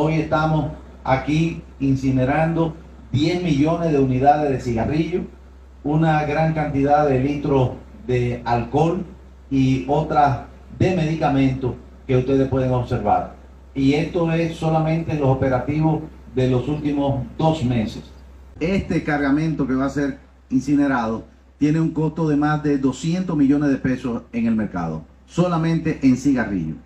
Hoy estamos aquí incinerando 10 millones de unidades de cigarrillos, una gran cantidad de litros de alcohol y otras de medicamentos que ustedes pueden observar. Y esto es solamente los operativos de los últimos 2 meses. Este cargamento que va a ser incinerado tiene un costo de más de 200 millones de pesos en el mercado, solamente en cigarrillos.